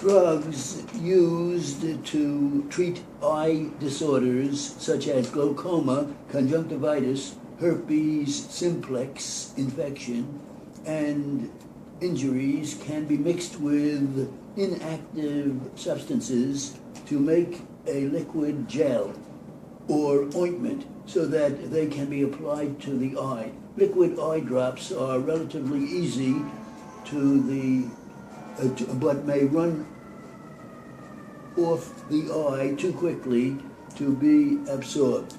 Drugs used to treat eye disorders such as glaucoma, conjunctivitis, herpes simplex infection, and injuries can be mixed with inactive substances to make a liquid gel or ointment so that they can be applied to the eye. Liquid eye drops are relatively easy but may run off the eye too quickly to be absorbed.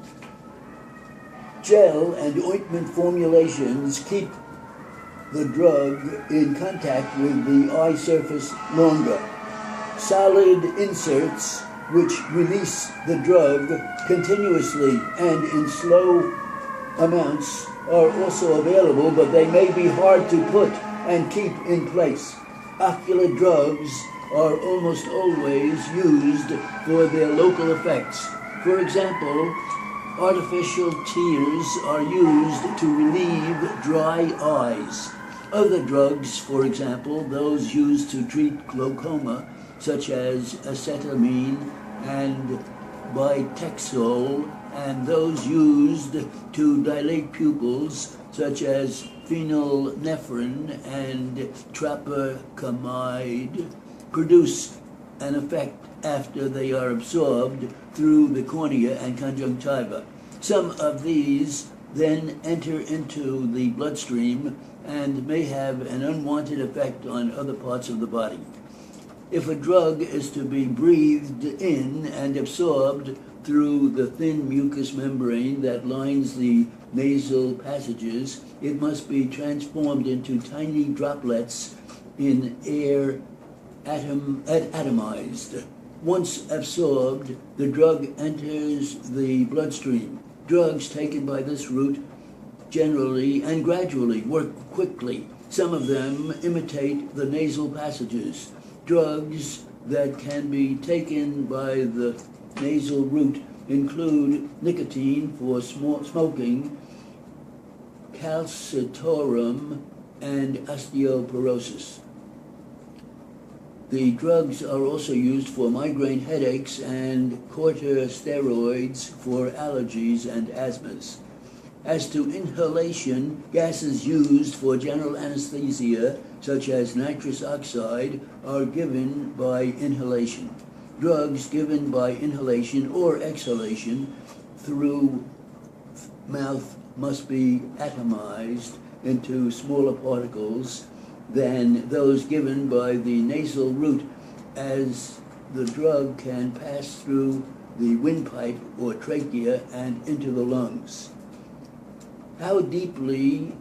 Gel and ointment formulations keep the drug in contact with the eye surface longer. Solid inserts, which release the drug continuously and in slow amounts, are also available, but they may be hard to put and keep in place. Ocular drugs are almost always used for their local effects. For example, artificial tears are used to relieve dry eyes. Other drugs, for example, those used to treat glaucoma, such as acetylene and bitexol, and those used to dilate pupils, such as phenylnephrine and tropicamide, produce an effect after they are absorbed through the cornea and conjunctiva. Some of these then enter into the bloodstream and may have an unwanted effect on other parts of the body. If a drug is to be breathed in and absorbed through the thin mucous membrane that lines the nasal passages, it must be transformed into tiny droplets in air atomized. Once absorbed, the drug enters the bloodstream. Drugs taken by this route generally and gradually work quickly. Some of them imitate the nasal passages. Drugs that can be taken by the nasal route include nicotine for smoking, calcitonin, and osteoporosis. The drugs are also used for migraine headaches and corticosteroids for allergies and asthmas. As to inhalation, gases used for general anesthesia, such as nitrous oxide, are given by inhalation. Drugs given by inhalation or exhalation through mouth must be atomized into smaller particles than those given by the nasal route, as the drug can pass through the windpipe or trachea and into the lungs. How deeply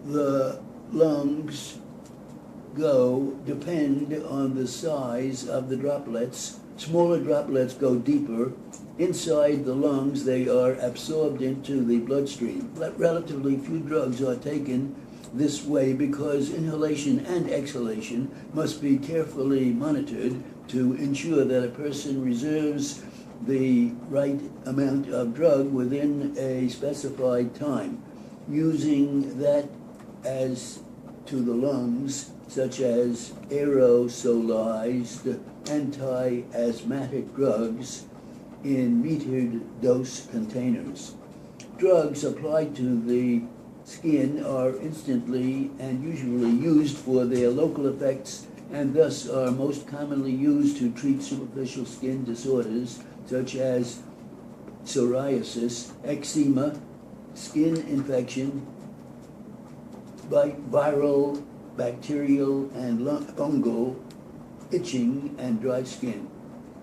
the lungs go depend on the size of the droplets. Smaller droplets go deeper. Inside the lungs, they are absorbed into the bloodstream. Relatively few drugs are taken this way because inhalation and exhalation must be carefully monitored to ensure that a person reserves the right amount of drug within a specified time. Using that as to the lungs, such as aerosolized anti-asthmatic drugs in metered dose containers. Drugs applied to the skin are instantly and usually used for their local effects, and thus are most commonly used to treat superficial skin disorders such as psoriasis, eczema, skin infection, viral, bacterial, and fungal, itching, and dry skin.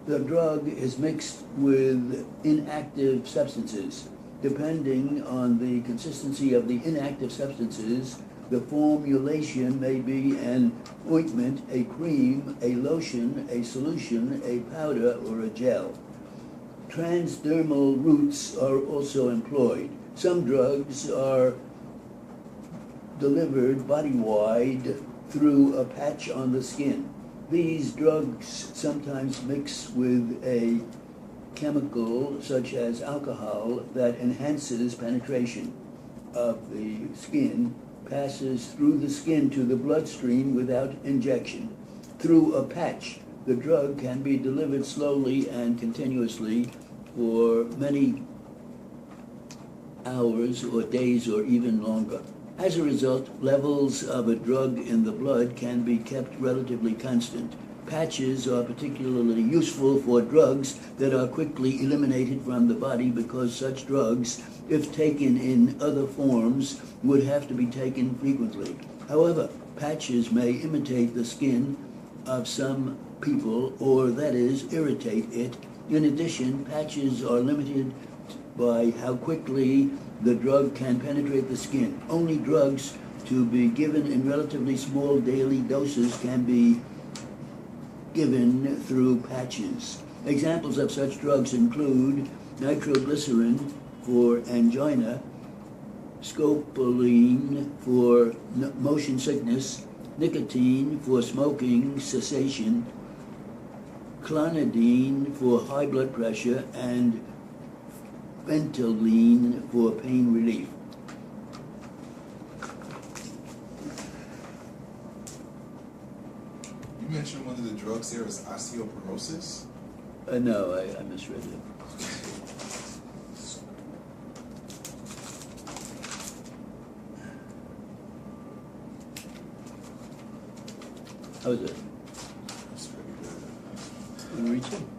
The drug is mixed with inactive substances. Depending on the consistency of the inactive substances, the formulation may be an ointment, a cream, a lotion, a solution, a powder, or a gel. Transdermal routes are also employed. Some drugs are delivered body-wide through a patch on the skin. These drugs sometimes mix with a chemical such as alcohol that enhances penetration of the skin, passes through the skin to the bloodstream without injection. through a patch. The drug can be delivered slowly and continuously for many hours or days or even longer. As a result, levels of a drug in the blood can be kept relatively constant. Patches are particularly useful for drugs that are quickly eliminated from the body because such drugs, if taken in other forms, would have to be taken frequently. However, patches may imitate the skin of some people, or that is, irritate it. In addition, patches are limited by how quickly the drug can penetrate the skin. Only drugs to be given in relatively small daily doses can be given through patches. Examples of such drugs include nitroglycerin for angina, scopolamine for motion sickness, nicotine for smoking cessation, clonidine for high blood pressure, and Ventolin for pain relief. You mentioned one of the drugs there is osteoporosis? No, I misread it. How is it? That's pretty good. Want to reach it?